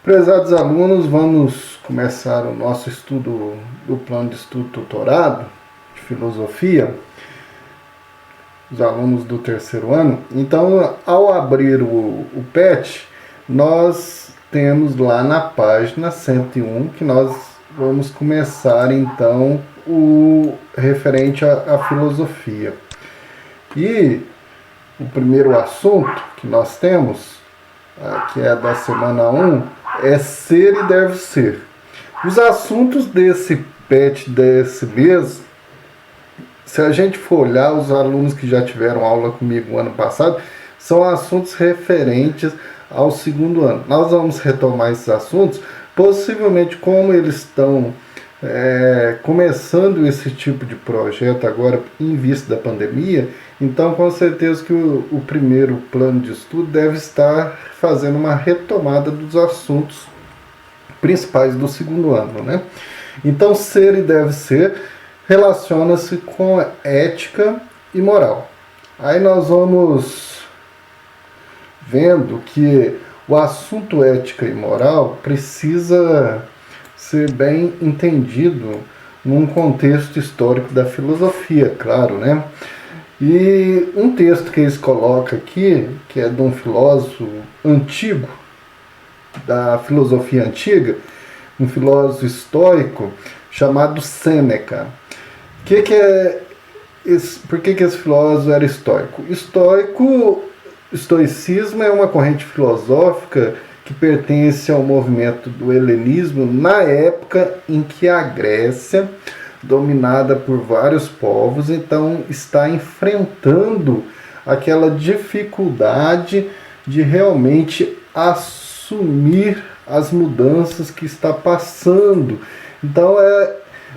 Prezados alunos, vamos começar o nosso estudo do plano de estudo tutorado de filosofia, os alunos do terceiro ano. Então, ao abrir o PET, nós temos lá na página 101 que nós vamos começar então o referente à filosofia. E o primeiro assunto que nós temos, que é da semana 1, é ser e deve ser. Os assuntos desse PET desse mês, se a gente for olhar, os alunos que já tiveram aula comigo ano passado, são assuntos referentes ao segundo ano. Nós vamos retomar esses assuntos, possivelmente como eles estão começando esse tipo de projeto agora em vista da pandemia. Então, com certeza que o primeiro plano de estudo deve estar fazendo uma retomada dos assuntos principais do segundo ano, né? Então, ser e deve ser relaciona-se com ética e moral. Aí nós vamos vendo que o assunto ética e moral precisa ser bem entendido num contexto histórico da filosofia, claro, né? E um texto que eles colocam aqui, que é de um filósofo antigo, da filosofia antiga, um filósofo estoico chamado Sêneca. Por que esse filósofo era estoico? Estoicismo é uma corrente filosófica que pertence ao movimento do helenismo na época em que a Grécia, dominada por vários povos, então está enfrentando aquela dificuldade de realmente assumir as mudanças que está passando. Então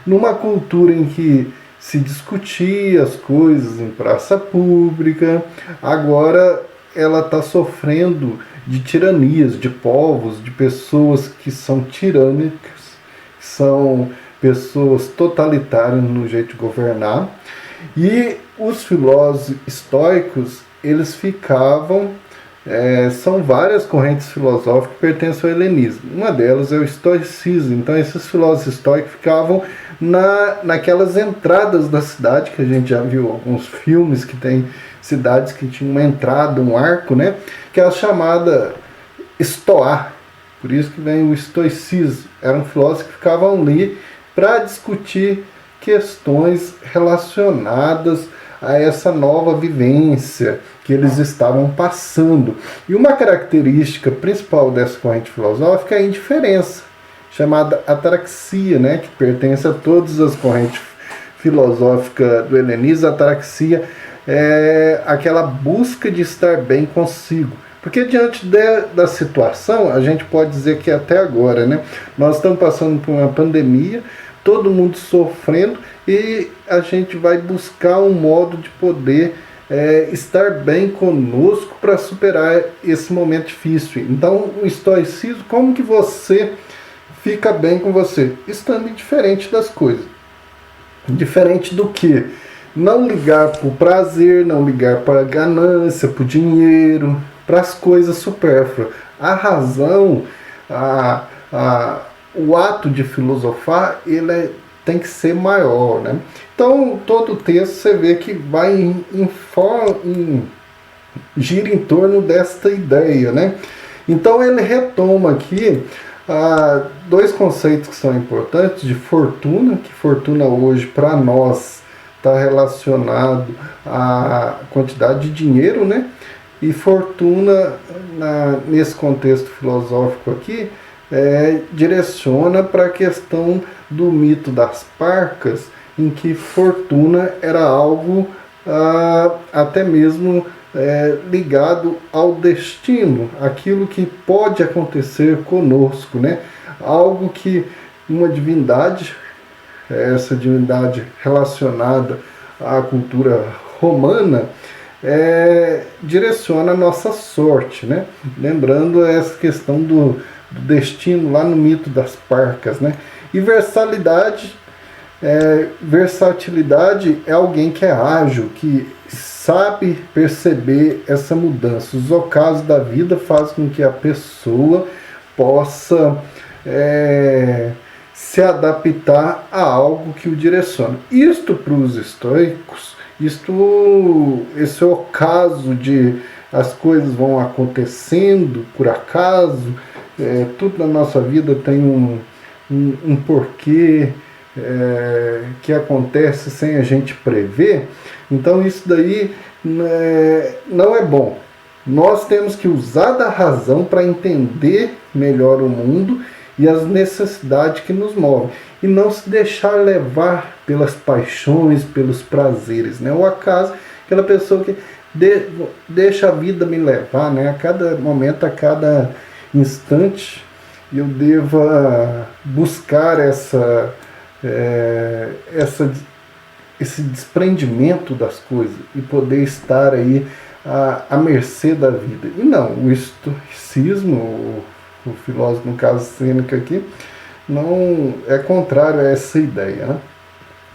numa cultura em que se discutia as coisas em praça pública, agora ela está sofrendo de tiranias, de povos, de pessoas que são tirânicas, que são pessoas totalitárias no jeito de governar. E os filósofos estoicos, eles ficavam, são várias correntes filosóficas que pertencem ao helenismo. Uma delas é o estoicismo. Então esses filósofos estoicos ficavam naquelas entradas da cidade, que a gente já viu alguns filmes que tem cidades que tinham uma entrada, um arco, né? Que é a chamada estoar. Por isso que vem o estoicismo. Eram filósofos que ficavam ali para discutir questões relacionadas a essa nova vivência que eles estavam passando. E uma característica principal dessa corrente filosófica é a indiferença, chamada ataraxia, né? Que pertence a todas as correntes filosóficas do helenismo. A ataraxia é aquela busca de estar bem consigo. Porque diante da situação, a gente pode dizer que até agora, né, nós estamos passando por uma pandemia, todo mundo sofrendo, e a gente vai buscar um modo de poder estar bem conosco para superar esse momento difícil. Então, o estoicismo, como que você fica bem com você? Estando indiferente das coisas. Diferente do que? Não ligar para o prazer, não ligar para a ganância, para o dinheiro, para as coisas supérfluas. A razão, o ato de filosofar, ele tem que ser maior, né? Então, todo o texto você vê que vai gira em torno desta ideia, né? Então, ele retoma aqui dois conceitos que são importantes, de fortuna, que fortuna hoje para nós está relacionado à quantidade de dinheiro, né? E fortuna, nesse contexto filosófico aqui, direciona para a questão do mito das parcas, em que fortuna era algo até mesmo ligado ao destino, aquilo que pode acontecer conosco, né? Algo que uma divindade, essa divindade relacionada à cultura romana, direciona a nossa sorte, né? Lembrando essa questão do destino lá no mito das parcas, né? E versatilidade é alguém que é ágil, que sabe perceber essa mudança. Os ocasos da vida fazem com que a pessoa possa se adaptar a algo que o direciona. Isto para os estoicos, esse ocaso de as coisas vão acontecendo por acaso, tudo na nossa vida tem um porquê que acontece sem a gente prever. Então isso daí não é bom. Nós temos que usar da razão para entender melhor o mundo e as necessidades que nos movem, e não se deixar levar pelas paixões, pelos prazeres, né? O acaso, aquela pessoa que deixa a vida me levar, né? A cada momento, a cada instante, eu deva buscar esse desprendimento das coisas e poder estar aí à mercê da vida. E não, o estoicismo, o filósofo, no caso Sêneca aqui, não é contrário a essa ideia, né?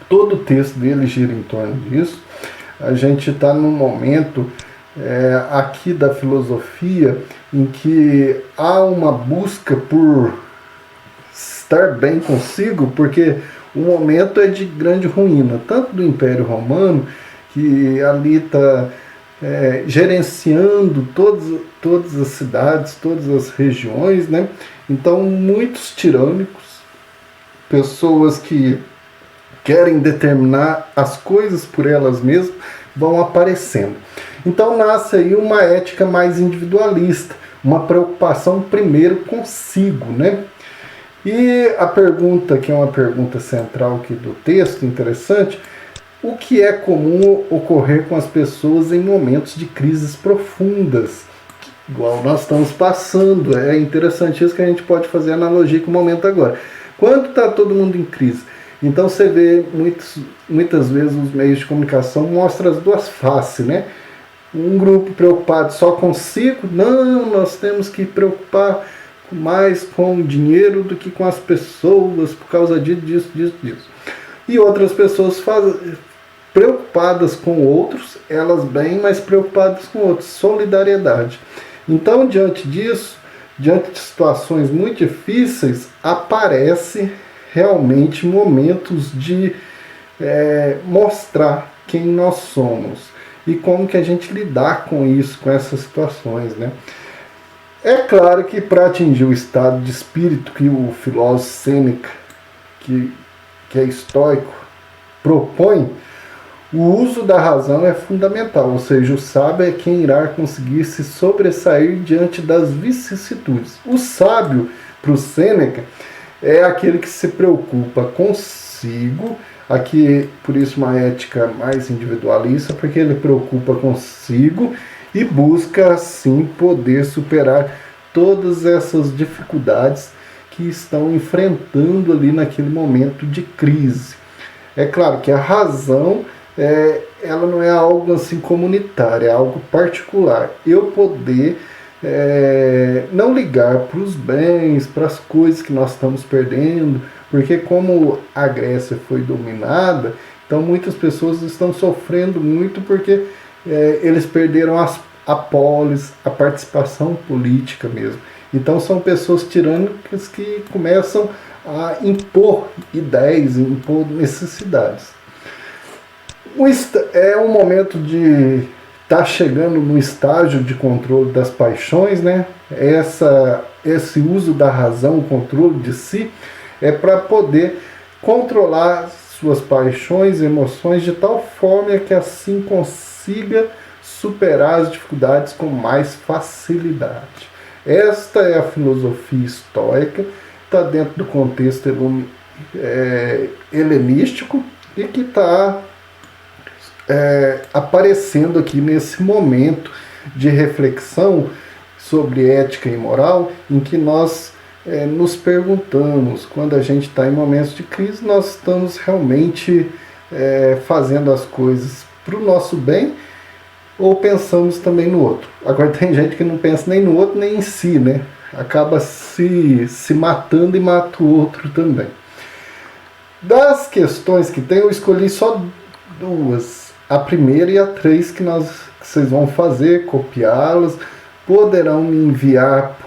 Todo o texto dele gira em torno disso. A gente está num momento aqui da filosofia em que há uma busca por estar bem consigo, porque o momento é de grande ruína, tanto do Império Romano, que ali está gerenciando todas as cidades, todas as regiões, né? Então, muitos tirânicos, pessoas que querem determinar as coisas por elas mesmas, vão aparecendo. Então, nasce aí uma ética mais individualista, uma preocupação primeiro consigo, né? E a pergunta, que é uma pergunta central aqui do texto, interessante: o que é comum ocorrer com as pessoas em momentos de crises profundas, igual nós estamos passando? É interessante isso, que a gente pode fazer analogia com o momento agora. Quando está todo mundo em crise, então você vê muitas vezes os meios de comunicação mostram as duas faces, né? Um grupo preocupado só consigo, não, nós temos que preocupar mais com o dinheiro do que com as pessoas, por causa disso. E outras pessoas preocupadas com outros, elas bem, mas preocupadas com outros, solidariedade. Então, diante disso, diante de situações muito difíceis, aparece realmente momentos de mostrar quem nós somos e como que a gente lidar com isso, com essas situações, né? É claro que para atingir o estado de espírito que o filósofo Sêneca, que é estoico, propõe, o uso da razão é fundamental, ou seja, o sábio é quem irá conseguir se sobressair diante das vicissitudes. O sábio, para o Sêneca, é aquele que se preocupa consigo, aqui por isso uma ética mais individualista, porque ele preocupa consigo e busca assim poder superar todas essas dificuldades que estão enfrentando ali naquele momento de crise. É claro que a razão ela não é algo assim comunitário, é algo particular. Eu poder não ligar para os bens, para as coisas que nós estamos perdendo, porque como a Grécia foi dominada, então muitas pessoas estão sofrendo muito porque eles perderam a polis, a participação política mesmo. Então são pessoas tirânicas que começam a impor ideias, impor necessidades. É um momento de estar chegando no estágio de controle das paixões, né? Esse uso da razão, o controle de si, é para poder controlar suas paixões e emoções de tal forma que assim consiga superar as dificuldades com mais facilidade. Esta é a filosofia estoica, está dentro do contexto helenístico e que está aparecendo aqui nesse momento de reflexão sobre ética e moral, em que nós nos perguntamos, quando a gente está em momentos de crise, nós estamos realmente fazendo as coisas para o nosso bem, ou pensamos também no outro? Agora tem gente que não pensa nem no outro nem em si, né? Acaba se matando e mata o outro também. Das questões que tem, eu escolhi só duas. A primeira e a 3 que vocês vão fazer, copiá-las, poderão me enviar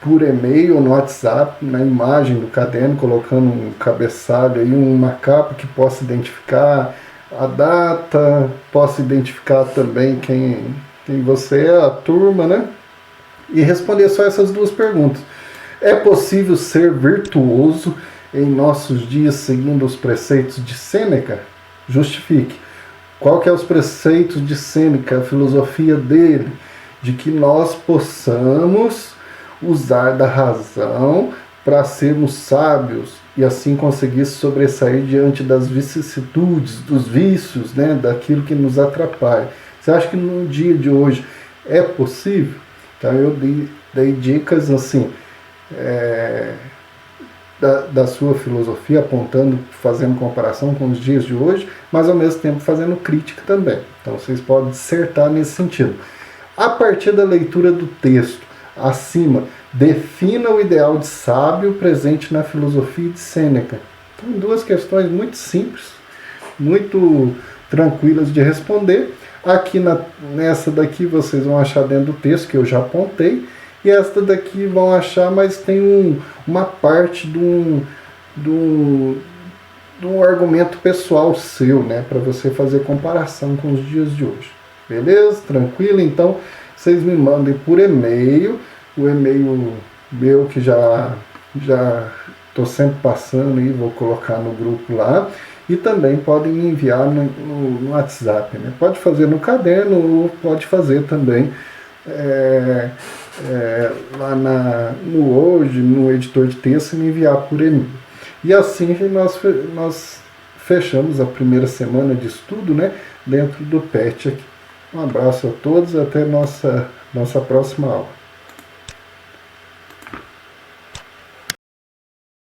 por e-mail ou no WhatsApp, na imagem do caderno, colocando um cabeçalho aí, uma capa que possa identificar a data, possa identificar também quem você é, a turma, né? E responder só essas duas perguntas. É possível ser virtuoso em nossos dias seguindo os preceitos de Sêneca? Justifique. Qual que é os preceitos de Sêneca, a filosofia dele? De que nós possamos usar da razão para sermos sábios e assim conseguir sobressair diante das vicissitudes, dos vícios, né, daquilo que nos atrapalha. Você acha que no dia de hoje é possível? Então eu dei dicas assim, da sua filosofia, apontando, fazendo comparação com os dias de hoje, mas ao mesmo tempo fazendo crítica também. Então vocês podem dissertar nesse sentido. A partir da leitura do texto acima, defina o ideal de sábio presente na filosofia de Sêneca. Então, duas questões muito simples, muito tranquilas de responder. Aqui nessa daqui vocês vão achar dentro do texto que eu já apontei, e esta daqui vão achar, mas tem uma parte de um argumento pessoal seu, né, para você fazer comparação com os dias de hoje. Beleza? Tranquilo? Então, vocês me mandem por e-mail, o e-mail meu que já estou sempre passando e vou colocar no grupo lá, e também podem me enviar no WhatsApp, né? Pode fazer no caderno ou pode fazer também lá no Word, no editor de texto, e me enviar por e-mail. E assim nós fechamos a primeira semana de estudo, né, dentro do PET aqui. Um abraço a todos, até nossa próxima aula.